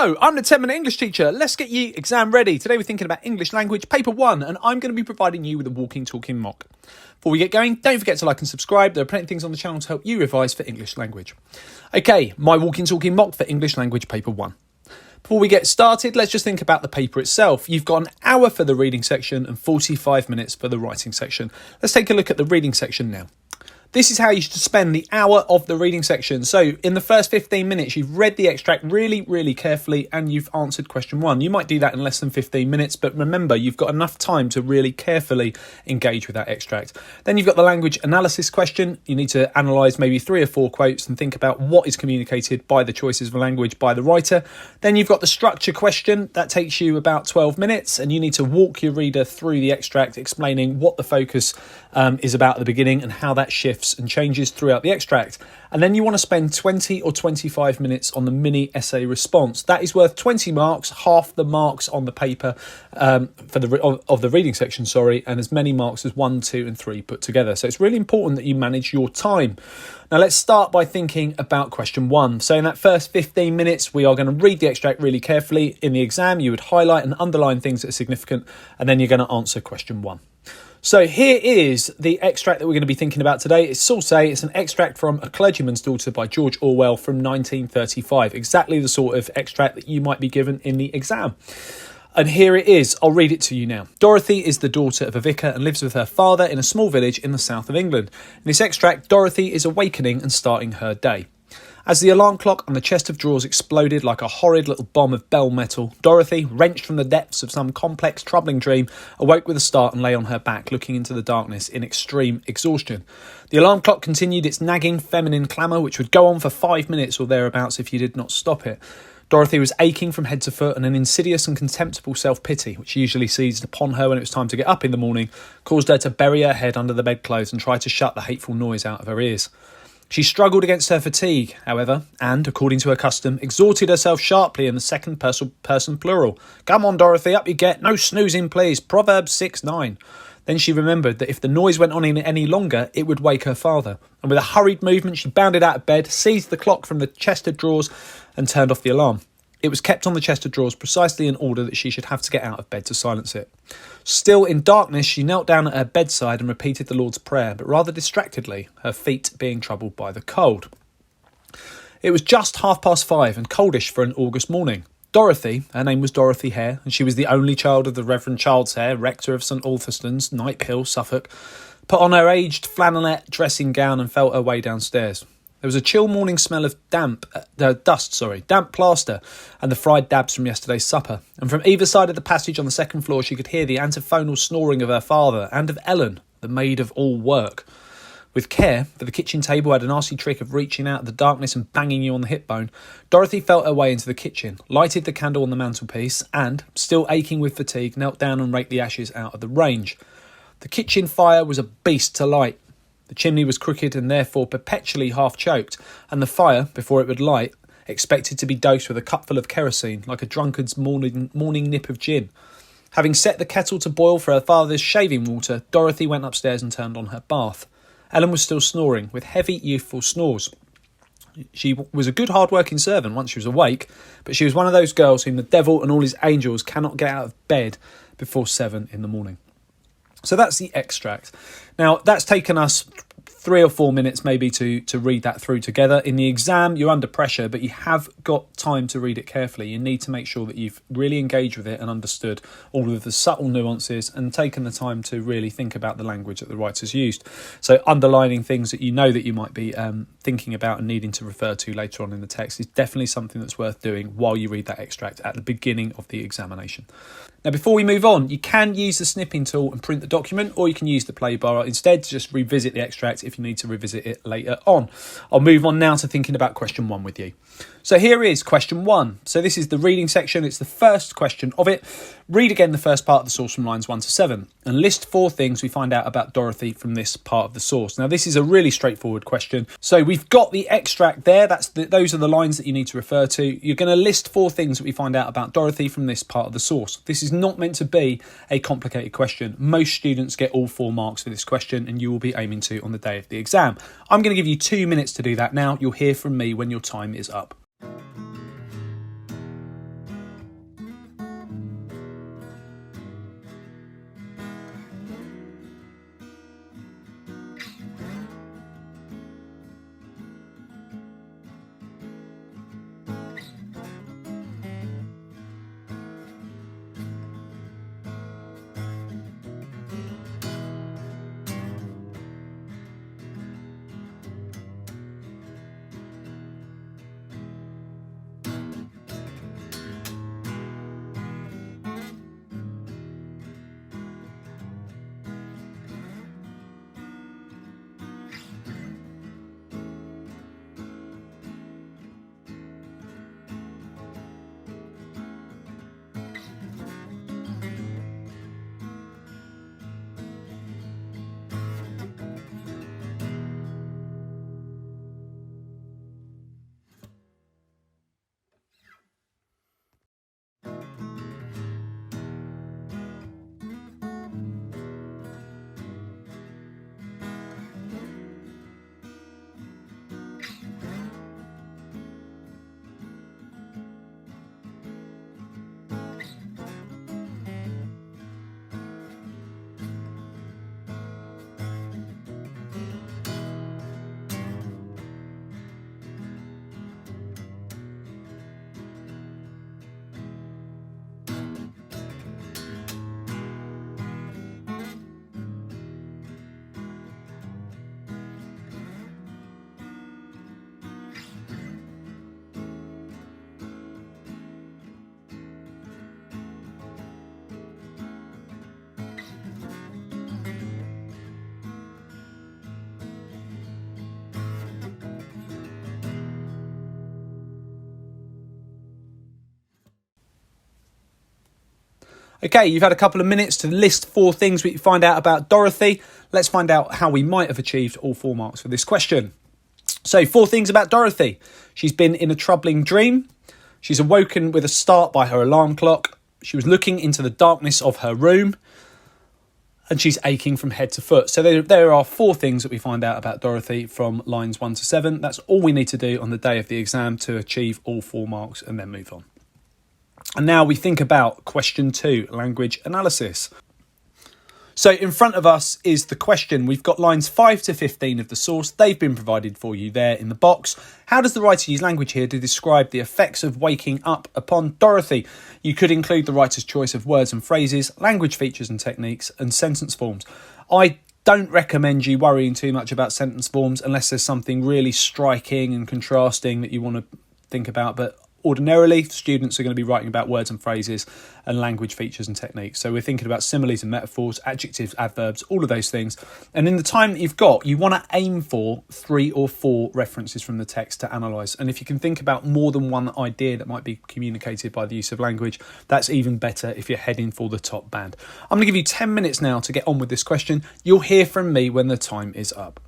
Hello, I'm the 10-minute English teacher. Let's get you exam ready. Today we're thinking about English language, paper 1, and I'm going to be providing you with a walking, talking mock. Before we get going, don't forget to like and subscribe. There are plenty of things on the channel to help you revise for English language. Okay, my walking, talking mock for English language, paper 1. Before we get started, let's just think about the paper itself. You've got an hour for the reading section and 45 minutes for the writing section. Let's take a look at the reading section now. This is how you should spend the hour of the reading section. So in the first 15 minutes, you've read the extract really, really carefully and you've answered question 1. You might do that in less than 15 minutes, but remember, you've got enough time to really carefully engage with that extract. Then you've got the language analysis question. You need to analyse maybe 3 or 4 quotes and think about what is communicated by the choices of language by the writer. Then you've got the structure question. That takes you about 12 minutes and you need to walk your reader through the extract, explaining what the focus is about at the beginning and how that shifts and changes throughout the extract. And then you want to spend 20 or 25 minutes on the mini essay response. That is worth 20 marks, half the marks on the paper for the reading section, and as many marks as 1, 2 and 3 put together. So it's really important that you manage your time. Now let's start by thinking about question 1. So in that first 15 minutes, we are going to read the extract really carefully. In the exam, you would highlight and underline things that are significant, and then you're going to answer question 1. So here is the extract that we're going to be thinking about today. It's Saucy. It's an extract from A Clergyman's Daughter by George Orwell from 1935. Exactly the sort of extract that you might be given in the exam. And here it is. I'll read it to you now. Dorothy is the daughter of a vicar and lives with her father in a small village in the south of England. In this extract, Dorothy is awakening and starting her day. As the alarm clock on the chest of drawers exploded like a horrid little bomb of bell metal, Dorothy, wrenched from the depths of some complex, troubling dream, awoke with a start and lay on her back, looking into the darkness in extreme exhaustion. The alarm clock continued its nagging, feminine clamour, which would go on for 5 minutes or thereabouts if you did not stop it. Dorothy was aching from head to foot, and an insidious and contemptible self-pity, which usually seized upon her when it was time to get up in the morning, caused her to bury her head under the bedclothes and try to shut the hateful noise out of her ears. She struggled against her fatigue, however, and, according to her custom, exhorted herself sharply in the second person plural. "Come on, Dorothy, up you get. No snoozing, please. Proverbs 6:9. Then she remembered that if the noise went on any longer, it would wake her father. And with a hurried movement, she bounded out of bed, seized the clock from the chest of drawers, and turned off the alarm. It was kept on the chest of drawers precisely in order that she should have to get out of bed to silence it. Still in darkness, she knelt down at her bedside and repeated the Lord's Prayer, but rather distractedly, her feet being troubled by the cold. It was just 5:30 and coldish for an August morning. Dorothy, her name was Dorothy Hare, and she was the only child of the Reverend Charles Hare, rector of St Althorstons, Knight Hill, Suffolk, put on her aged flannelette dressing gown and felt her way downstairs. There was a chill morning smell of damp plaster and the fried dabs from yesterday's supper. And from either side of the passage on the second floor, she could hear the antiphonal snoring of her father and of Ellen, the maid of all work. With care, for the kitchen table had a nasty trick of reaching out of the darkness and banging you on the hip bone, Dorothy felt her way into the kitchen, lighted the candle on the mantelpiece and, still aching with fatigue, knelt down and raked the ashes out of the range. The kitchen fire was a beast to light. The chimney was crooked and therefore perpetually half-choked, and the fire, before it would light, expected to be dosed with a cupful of kerosene, like a drunkard's morning nip of gin. Having set the kettle to boil for her father's shaving water, Dorothy went upstairs and turned on her bath. Ellen was still snoring, with heavy, youthful snores. She was a good, hard-working servant once she was awake, but she was one of those girls whom the devil and all his angels cannot get out of bed before 7 in the morning. So that's the extract. Now, that's taken us 3 or 4 minutes maybe to read that through together. In the exam, you're under pressure, but you have got time to read it carefully. You need to make sure that you've really engaged with it and understood all of the subtle nuances and taken the time to really think about the language that the writers used. So underlining things that you know that you might be thinking about and needing to refer to later on in the text is definitely something that's worth doing while you read that extract at the beginning of the examination. Now, before we move on, you can use the snipping tool and print the document, or you can use the play bar instead to just revisit the extract if you need to revisit it later on. I'll move on now to thinking about question 1 with you. So here is question 1. So this is the reading section. It's the first question of it. Read again the first part of the source from lines 1 to 7 and list 4 things we find out about Dorothy from this part of the source. Now, this is a really straightforward question. So we've got the extract there. Those are the lines that you need to refer to. You're going to list 4 things that we find out about Dorothy from this part of the source. This is not meant to be a complicated question. Most students get all 4 marks for this question, and you will be aiming to on the day of the exam. I'm going to give you 2 minutes to do that now. You'll hear from me when your time is up. Okay, you've had a couple of minutes to list 4 things we find out about Dorothy. Let's find out how we might have achieved all 4 marks for this question. So 4 things about Dorothy. She's been in a troubling dream. She's awoken with a start by her alarm clock. She was looking into the darkness of her room. And she's aching from head to foot. So there are 4 things that we find out about Dorothy from lines 1 to 7. That's all we need to do on the day of the exam to achieve all 4 marks and then move on. And now we think about question 2, language analysis. So in front of us is the question. We've got lines 5 to 15 of the source. They've been provided for you there in the box. How does the writer use language here to describe the effects of waking up upon Dorothy? You could include the writer's choice of words and phrases, language features and techniques, and sentence forms. I don't recommend you worrying too much about sentence forms unless there's something really striking and contrasting that you want to think about, but ordinarily, students are going to be writing about words and phrases and language features and techniques. So we're thinking about similes and metaphors, adjectives, adverbs, all of those things. And in the time that you've got, you want to aim for 3 or 4 references from the text to analyse. And if you can think about more than one idea that might be communicated by the use of language, that's even better if you're heading for the top band. I'm going to give you 10 minutes now to get on with this question. You'll hear from me when the time is up.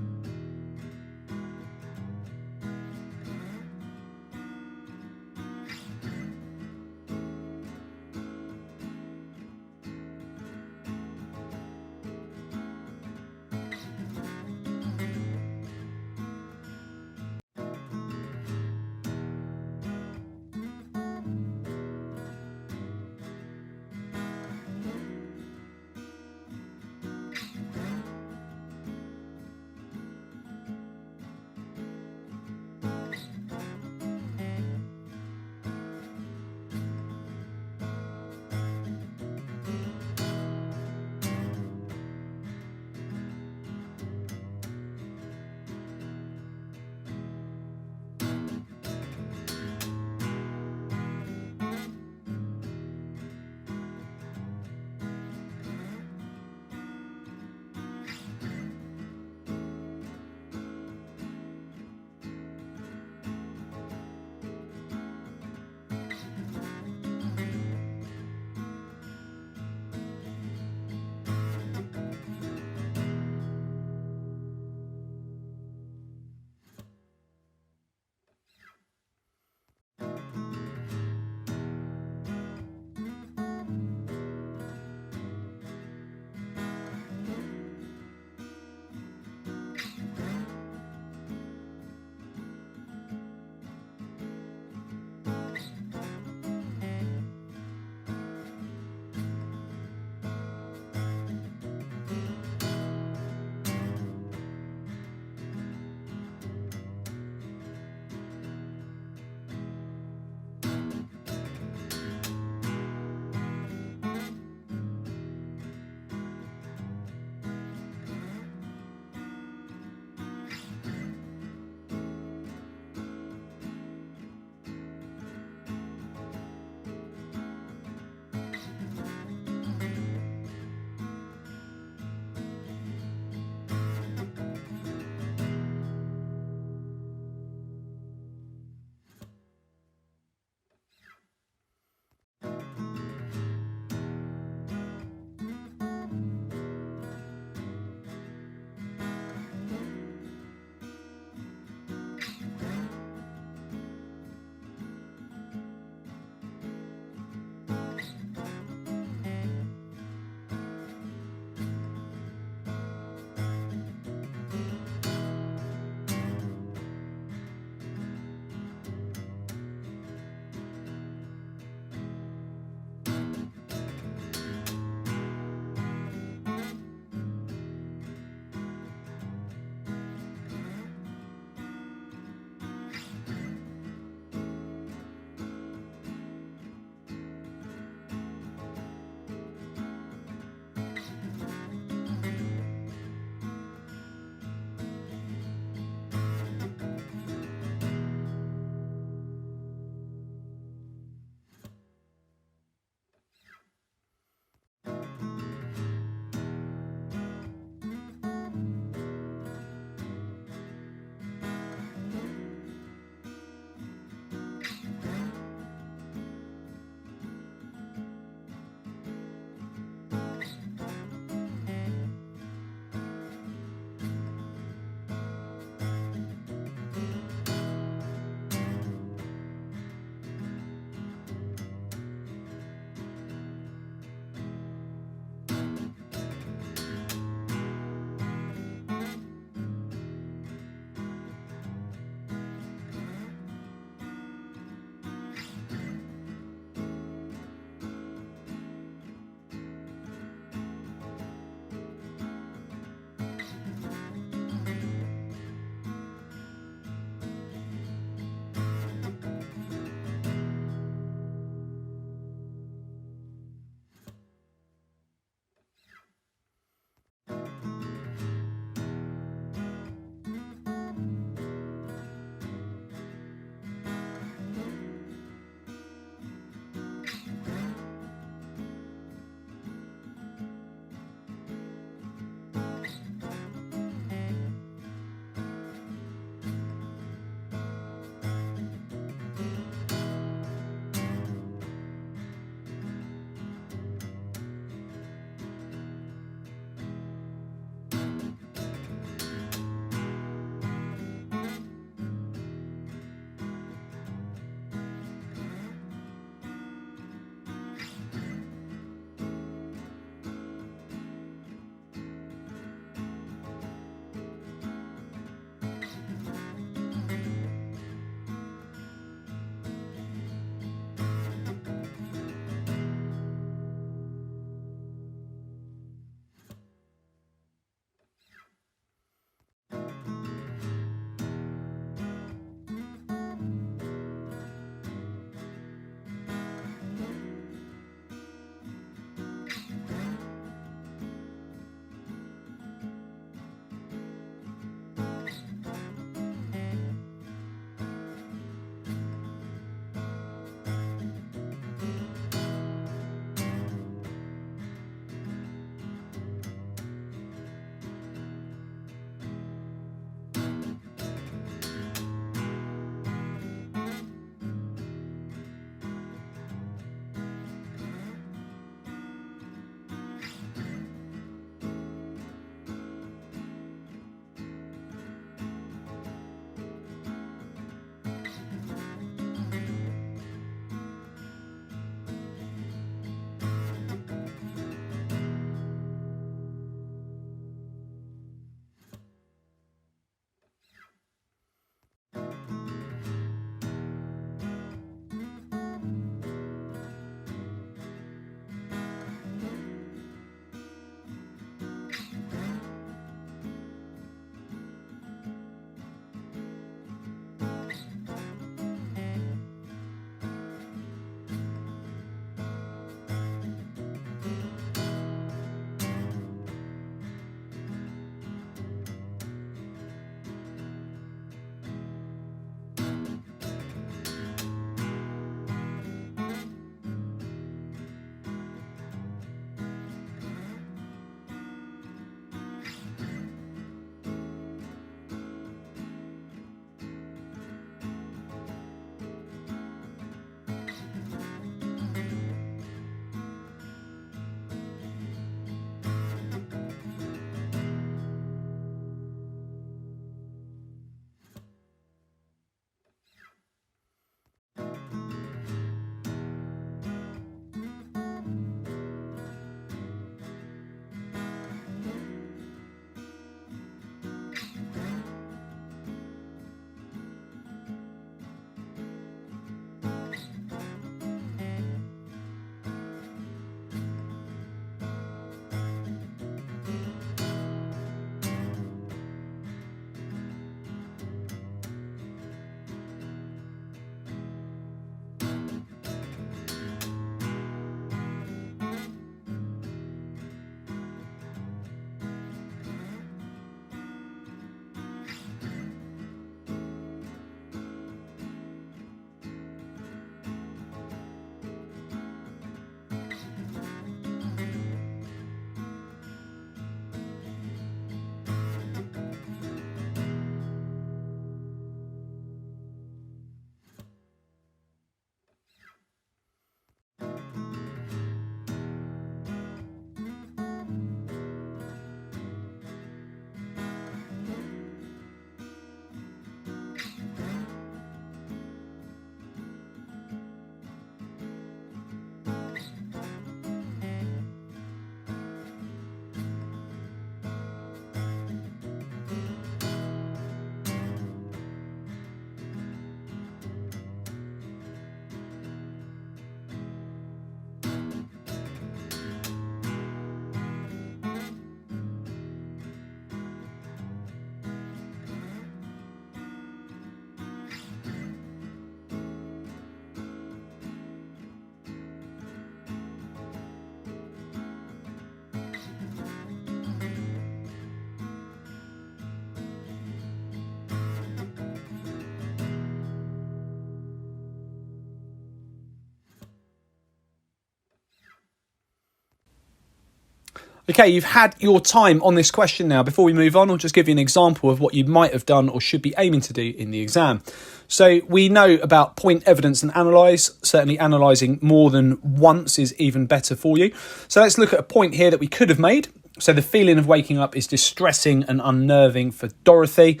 Okay, you've had your time on this question now. Before we move on, I'll just give you an example of what you might have done or should be aiming to do in the exam. So we know about point, evidence and analyse. Certainly analysing more than once is even better for you. So let's look at a point here that we could have made. So the feeling of waking up is distressing and unnerving for Dorothy.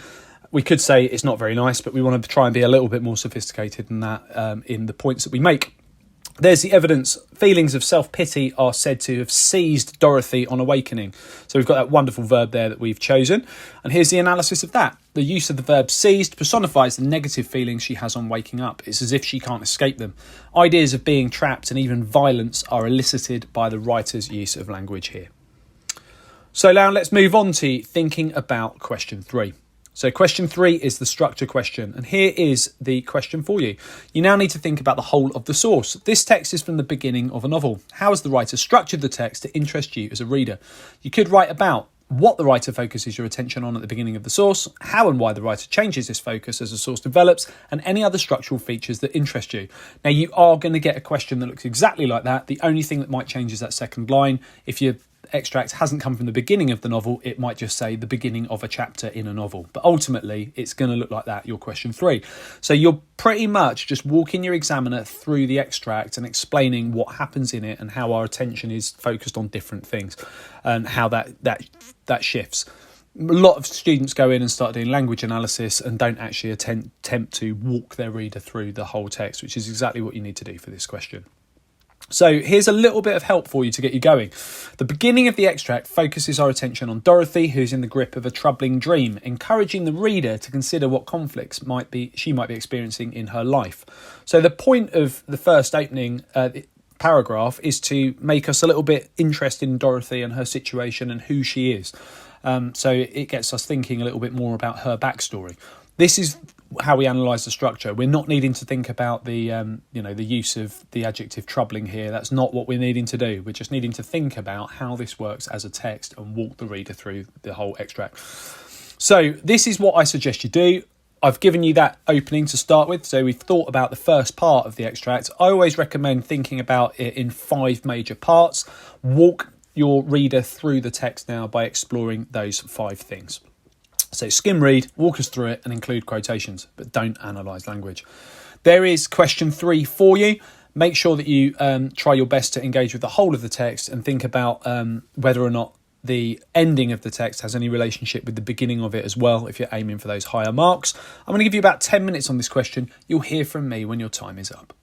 We could say it's not very nice, but we want to try and be a little bit more sophisticated than that in the points that we make. There's the evidence. Feelings of self-pity are said to have seized Dorothy on awakening. So we've got that wonderful verb there that we've chosen. And here's the analysis of that. The use of the verb seized personifies the negative feelings she has on waking up. It's as if she can't escape them. Ideas of being trapped and even violence are elicited by the writer's use of language here. So now let's move on to thinking about question 3. So question 3 is the structure question, and here is the question for you. You now need to think about the whole of the source. This text is from the beginning of a novel. How has the writer structured the text to interest you as a reader? You could write about what the writer focuses your attention on at the beginning of the source, how and why the writer changes this focus as the source develops, and any other structural features that interest you. Now, you are going to get a question that looks exactly like that. The only thing that might change is that second line. If your extract hasn't come from the beginning of the novel, it might just say the beginning of a chapter in a novel. But ultimately, it's going to look like that, your question 3. So you're pretty much just walking your examiner through the extract and explaining what happens in it and how our attention is focused on different things and how that shifts. A lot of students go in and start doing language analysis and don't actually attempt to walk their reader through the whole text, which is exactly what you need to do for this question. So here's a little bit of help for you to get you going. The beginning of the extract focuses our attention on Dorothy, who's in the grip of a troubling dream, encouraging the reader to consider what conflicts she might be experiencing in her life. So the point of the first opening paragraph is to make us a little bit interested in Dorothy and her situation and who she is. So it gets us thinking a little bit more about her backstory. This is how we analyse the structure. We're not needing to think about the use of the adjective troubling here. That's not what we're needing to do. We're just needing to think about how this works as a text and walk the reader through the whole extract. So this is what I suggest you do. I've given you that opening to start with. So we've thought about the first part of the extract. I always recommend thinking about it in 5 major parts. Walk your reader through the text now by exploring those 5 things. So skim read, walk us through it and include quotations, but don't analyse language. There is question 3 for you. Make sure that you try your best to engage with the whole of the text and think about whether or not the ending of the text has any relationship with the beginning of it as well, if you're aiming for those higher marks. I'm going to give you about 10 minutes on this question. You'll hear from me when your time is up.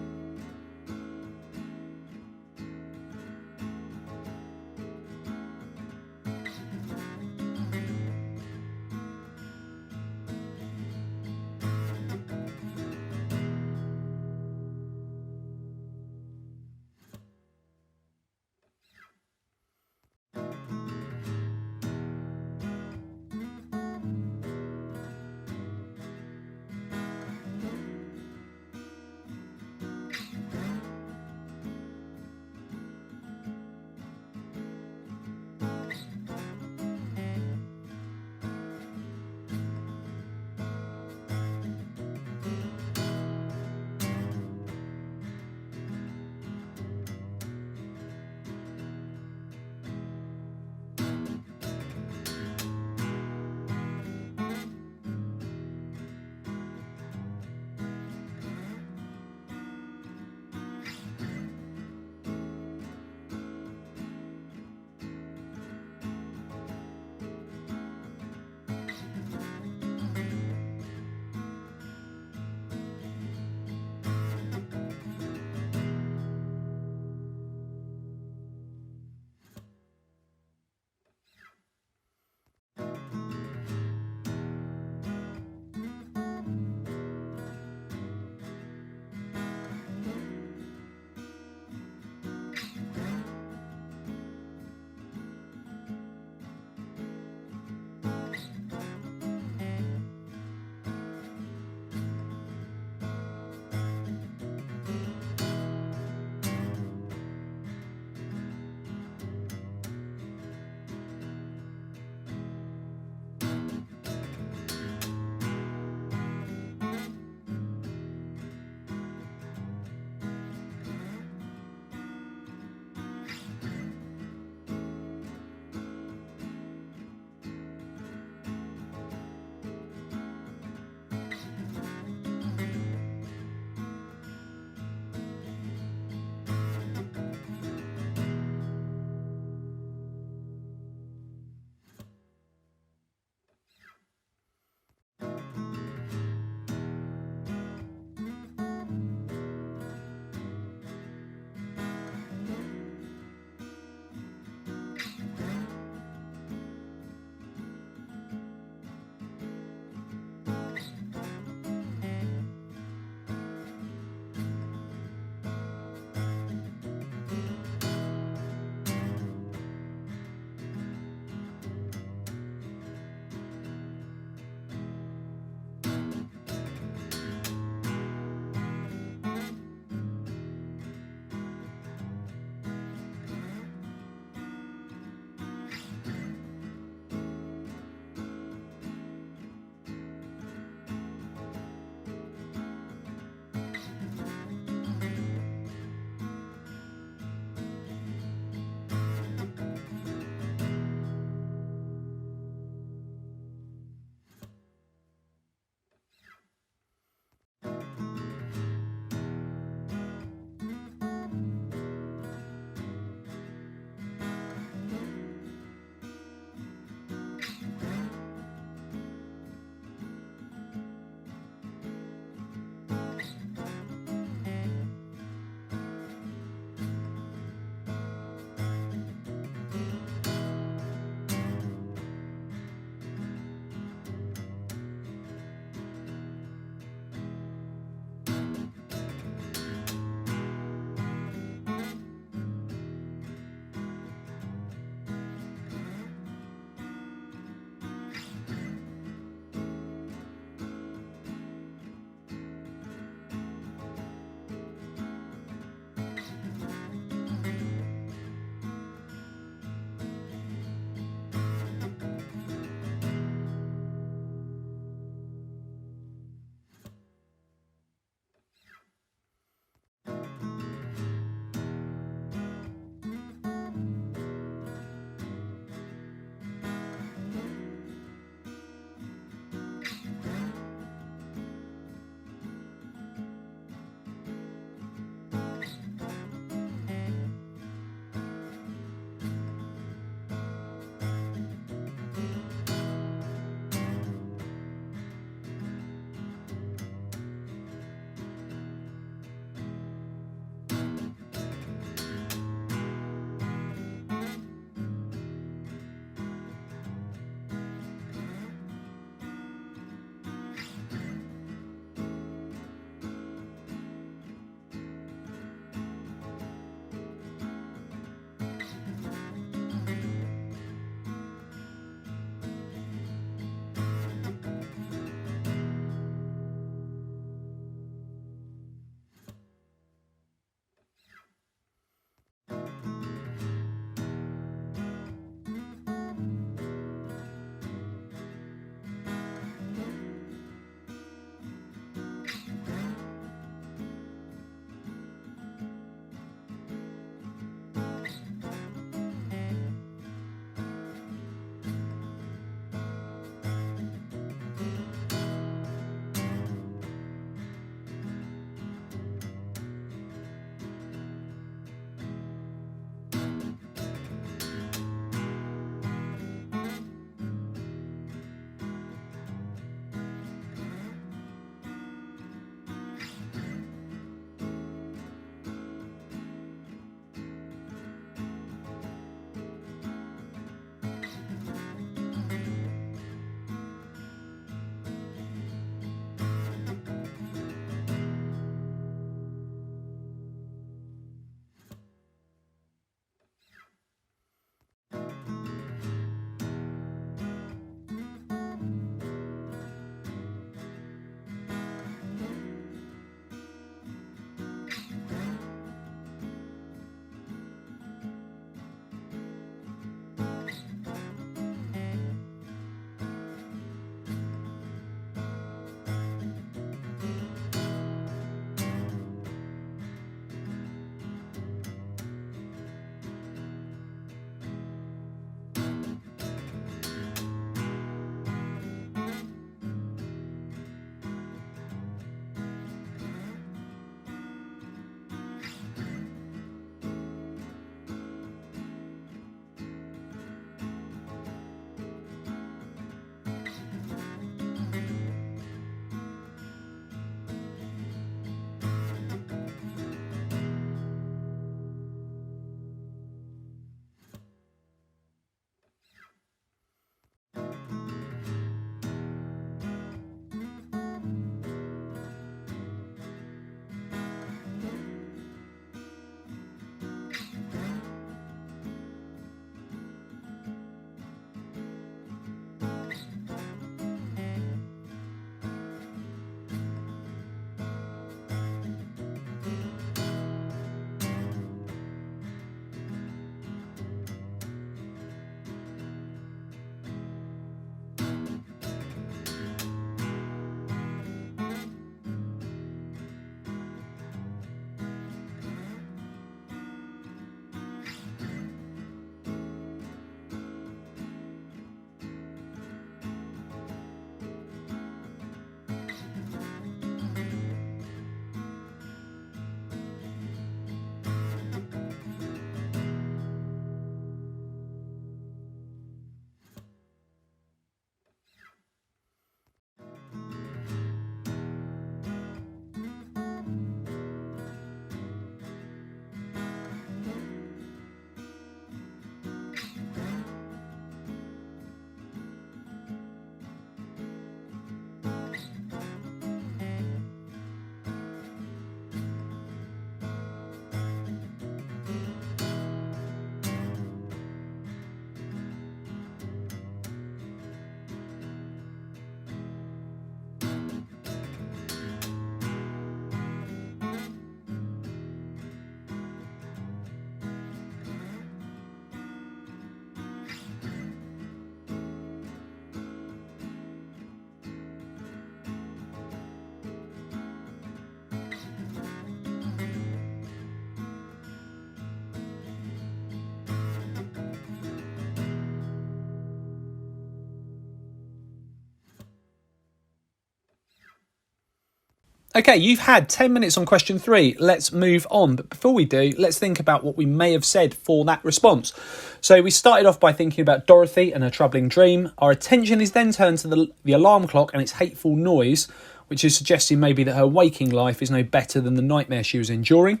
Okay, you've had 10 minutes on question 3. Let's move on. But before we do, let's think about what we may have said for that response. So we started off by thinking about Dorothy and her troubling dream. Our attention is then turned to the alarm clock and its hateful noise, which is suggesting maybe that her waking life is no better than the nightmare she was enduring.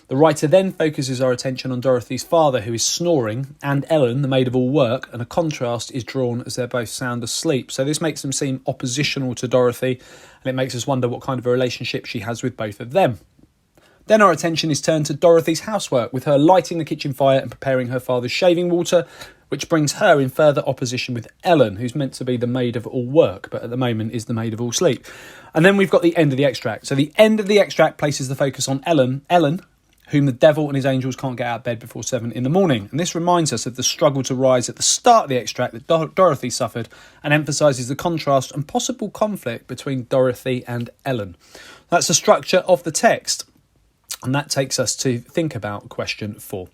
The writer then focuses our attention on Dorothy's father, who is snoring, and Ellen, the maid of all work, and a contrast is drawn as they're both sound asleep. So this makes them seem oppositional to Dorothy, and it makes us wonder what kind of a relationship she has with both of them. Then our attention is turned to Dorothy's housework, with her lighting the kitchen fire and preparing her father's shaving water, which brings her in further opposition with Ellen, who's meant to be the maid of all work, but at the moment is the maid of all sleep. And then we've got the end of the extract. So the end of the extract places the focus on Ellen, whom the devil and his angels can't get out of bed before 7 in the morning. And this reminds us of the struggle to rise at the start of the extract that Dorothy suffered, and emphasises the contrast and possible conflict between Dorothy and Ellen. That's the structure of the text. And that takes us to think about question 4.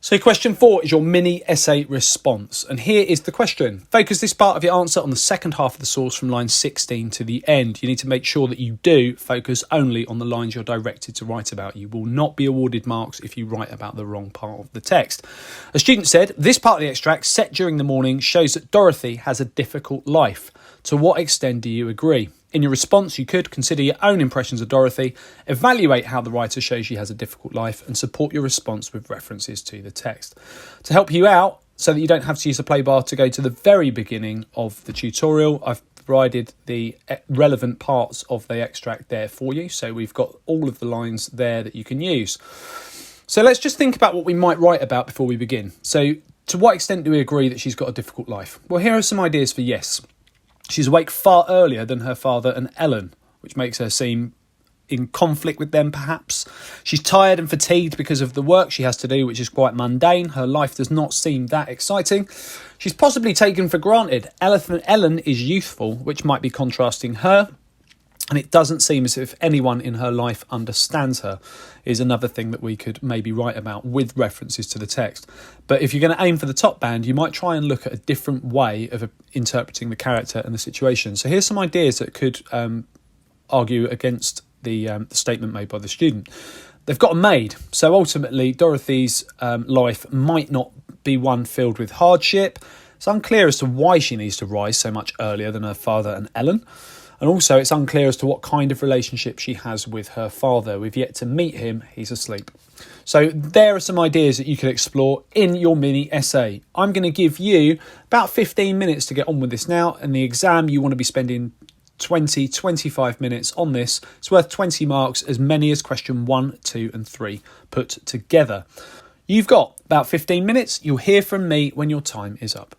So question 4 is your mini essay response. And here is the question. Focus this part of your answer on the second half of the source from line 16 to the end. You need to make sure that you do focus only on the lines you're directed to write about. You will not be awarded marks if you write about the wrong part of the text. A student said, this part of the extract set during the morning shows that Dorothy has a difficult life. To what extent do you agree? In your response, you could consider your own impressions of Dorothy, evaluate how the writer shows she has a difficult life, and support your response with references to the text. To help you out, so that you don't have to use the play bar to go to the very beginning of the tutorial, I've provided the relevant parts of the extract there for you. So we've got all of the lines there that you can use. So let's just think about what we might write about before we begin. So to what extent do we agree that she's got a difficult life? Well, here are some ideas for yes. She's awake far earlier than her father and Ellen, which makes her seem in conflict with them, perhaps. She's tired and fatigued because of the work she has to do, which is quite mundane. Her life does not seem that exciting. She's possibly taken for granted. Ellen is youthful, which might be contrasting her. And it doesn't seem as if anyone in her life understands her, is another thing that we could maybe write about with references to the text. But if you're going to aim for the top band, you might try and look at a different way of interpreting the character and the situation. So here's some ideas that could argue against the statement made by the student. They've got a maid, so ultimately Dorothy's life might not be one filled with hardship. It's unclear as to why she needs to rise so much earlier than her father and Ellen. And also it's unclear as to what kind of relationship she has with her father. We've yet to meet him, he's asleep. So there are some ideas that you could explore in your mini essay. I'm going to give you about 15 minutes to get on with this now. And the exam, you want to be spending 25 minutes on this. It's worth 20 marks, as many as question 1, 2 and 3 put together. You've got about 15 minutes. You'll hear from me when your time is up.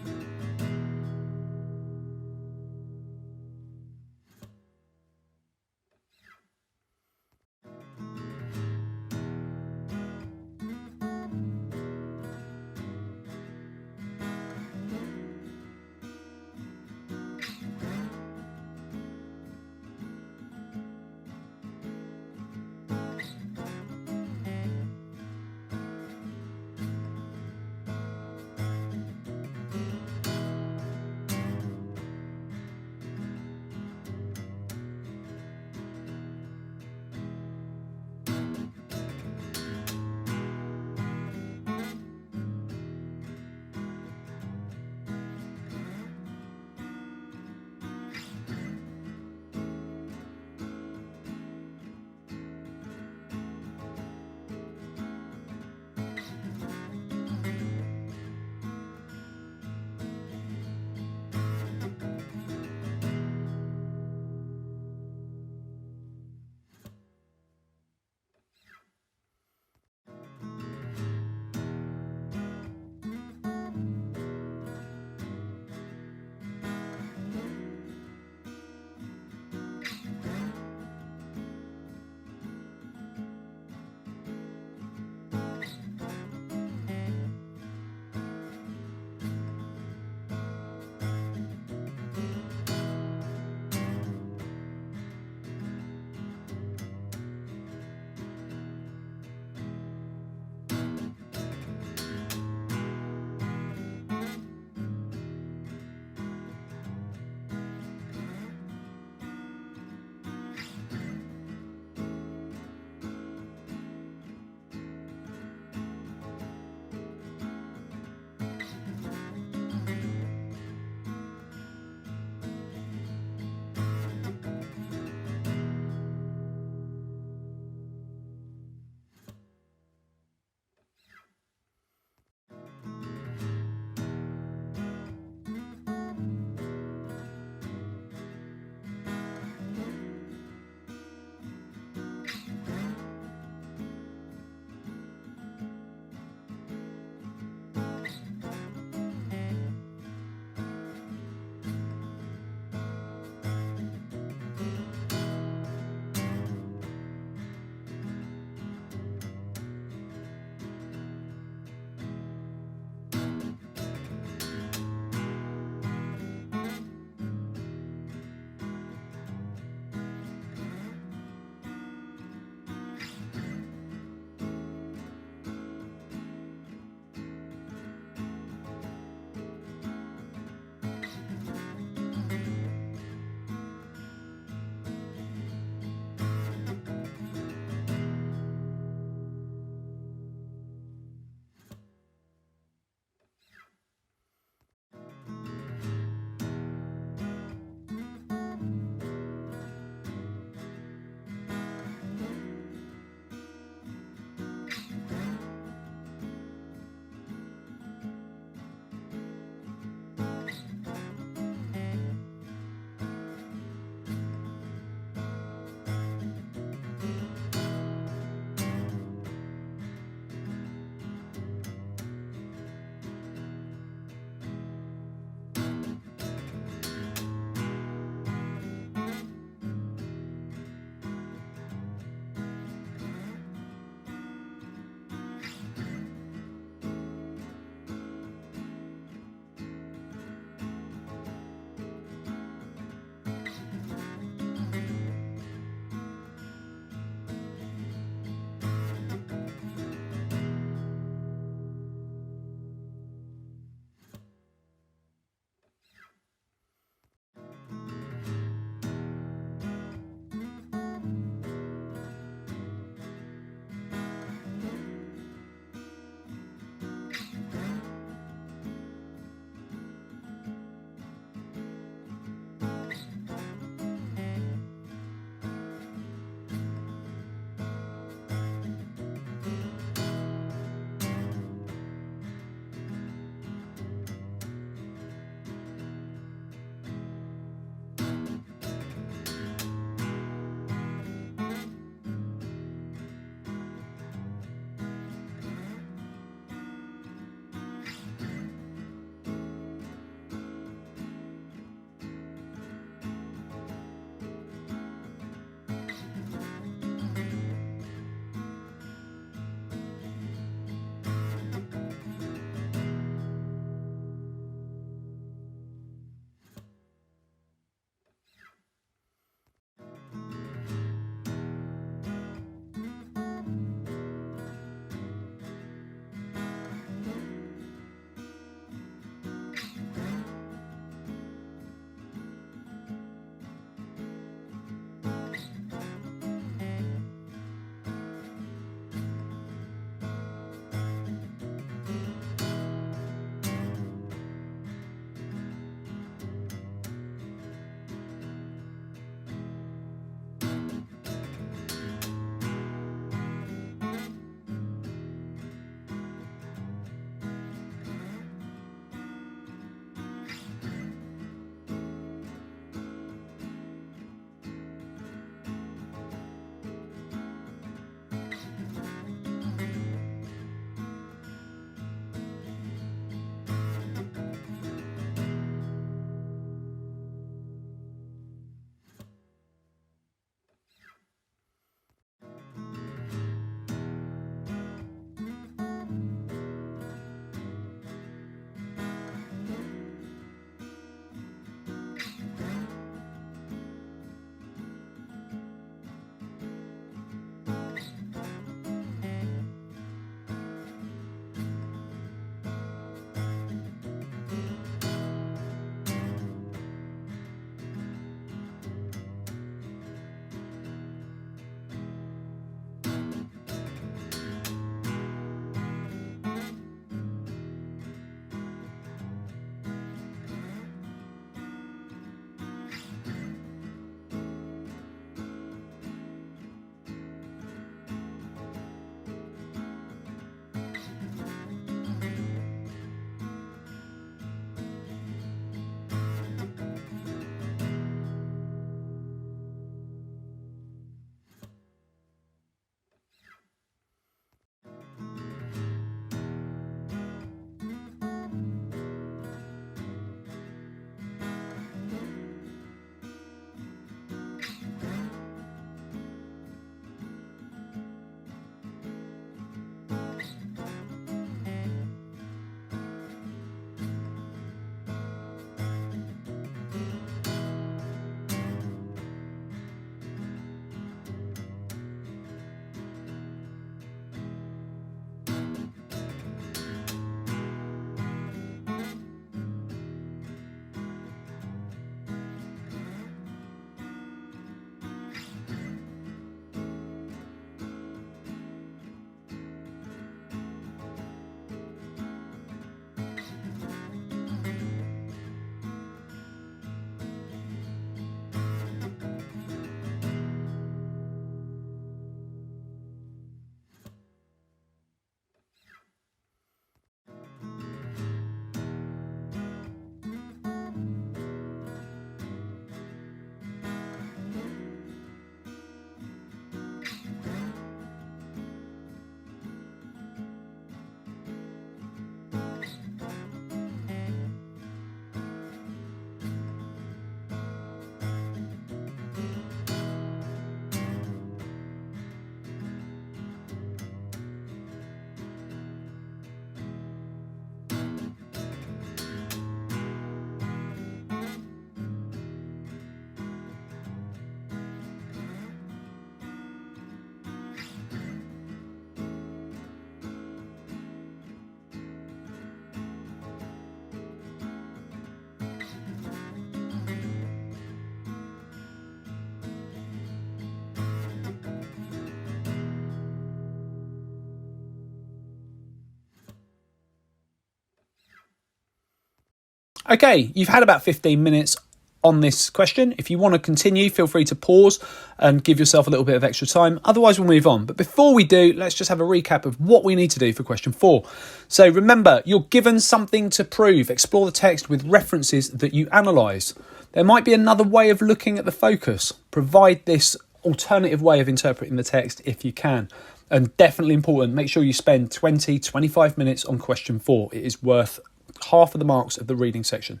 Okay, you've had about 15 minutes on this question. If you want to continue, feel free to pause and give yourself a little bit of extra time. Otherwise, we'll move on. But before we do, let's just have a recap of what we need to do for question 4. So remember, you're given something to prove. Explore the text with references that you analyse. There might be another way of looking at the focus. Provide this alternative way of interpreting the text if you can. And definitely important, make sure you spend 20-25 minutes on question 4. It is worth half of the marks of the reading section.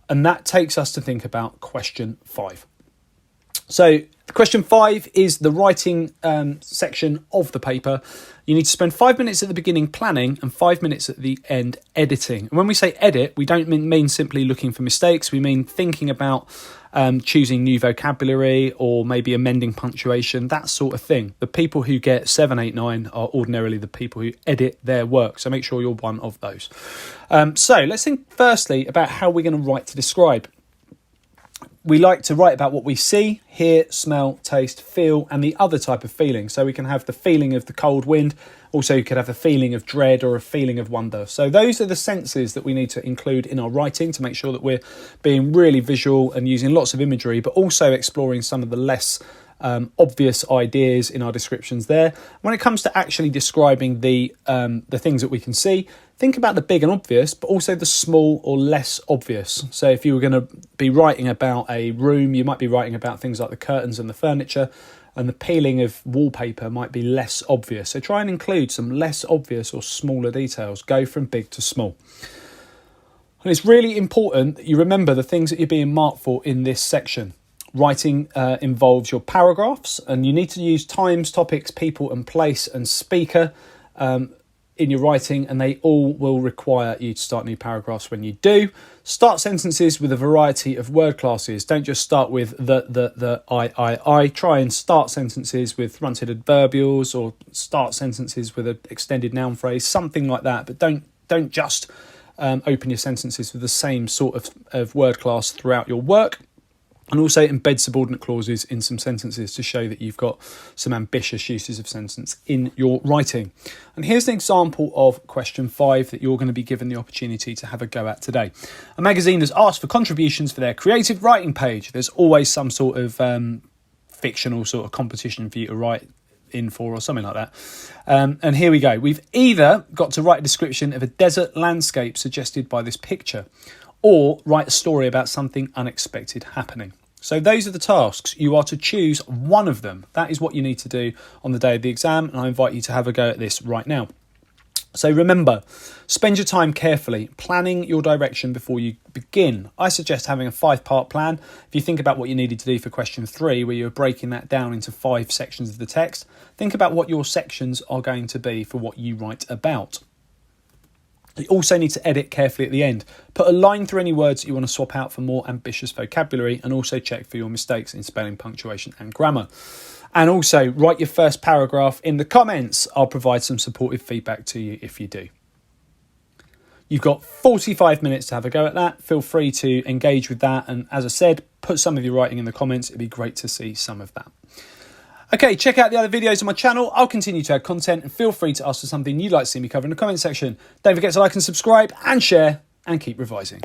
And that takes us to think about question 5. So question 5 is the writing section of the paper. You need to spend 5 minutes at the beginning planning and 5 minutes at the end editing. And when we say edit, we don't mean simply looking for mistakes. We mean thinking about choosing new vocabulary or maybe amending punctuation, that sort of thing. The people who get 7, 8, 9 are ordinarily the people who edit their work. So make sure you're one of those. So let's think firstly about how we're going to write to describe. We like to write about what we see, hear, smell, taste, feel, and the other type of feeling. So we can have the feeling of the cold wind. Also, you could have a feeling of dread or a feeling of wonder. So those are the senses that we need to include in our writing to make sure that we're being really visual and using lots of imagery, but also exploring some of the less obvious ideas in our descriptions there. When it comes to actually describing the things that we can see, think about the big and obvious, but also the small or less obvious. So if you were going to be writing about a room, you might be writing about things like the curtains and the furniture, and the peeling of wallpaper might be less obvious. So try and include some less obvious or smaller details. Go from big to small. And it's really important that you remember the things that you're being marked for in this section. Writing involves your paragraphs, and you need to use times, topics, people and place and speaker in your writing, and they all will require you to start new paragraphs when you do. Start sentences with a variety of word classes. Don't just start with the, I. Try and start sentences with fronted adverbials or start sentences with an extended noun phrase, something like that. But don't just open your sentences with the same sort of word class throughout your work. And also embed subordinate clauses in some sentences to show that you've got some ambitious uses of sentence in your writing. And here's an example of question 5 that you're going to be given the opportunity to have a go at today. A magazine has asked for contributions for their creative writing page. There's always some sort of fictional sort of competition for you to write in for or something like that. And here we go. We've either got to write a description of a desert landscape suggested by this picture, or write a story about something unexpected happening. So those are the tasks. You are to choose one of them. That is what you need to do on the day of the exam, and I invite you to have a go at this right now. So remember, spend your time carefully, planning your direction before you begin. I suggest having a 5-part plan. If you think about what you needed to do for question 3, where you're breaking that down into 5 sections of the text, think about what your sections are going to be for what you write about. You also need to edit carefully at the end. Put a line through any words that you want to swap out for more ambitious vocabulary, and also check for your mistakes in spelling, punctuation and grammar. And also write your first paragraph in the comments. I'll provide some supportive feedback to you if you do. You've got 45 minutes to have a go at that. Feel free to engage with that. And as I said, put some of your writing in the comments. It'd be great to see some of that. Okay, check out the other videos on my channel. I'll continue to add content, and feel free to ask for something you'd like to see me cover in the comment section. Don't forget to like and subscribe and share, and keep revising.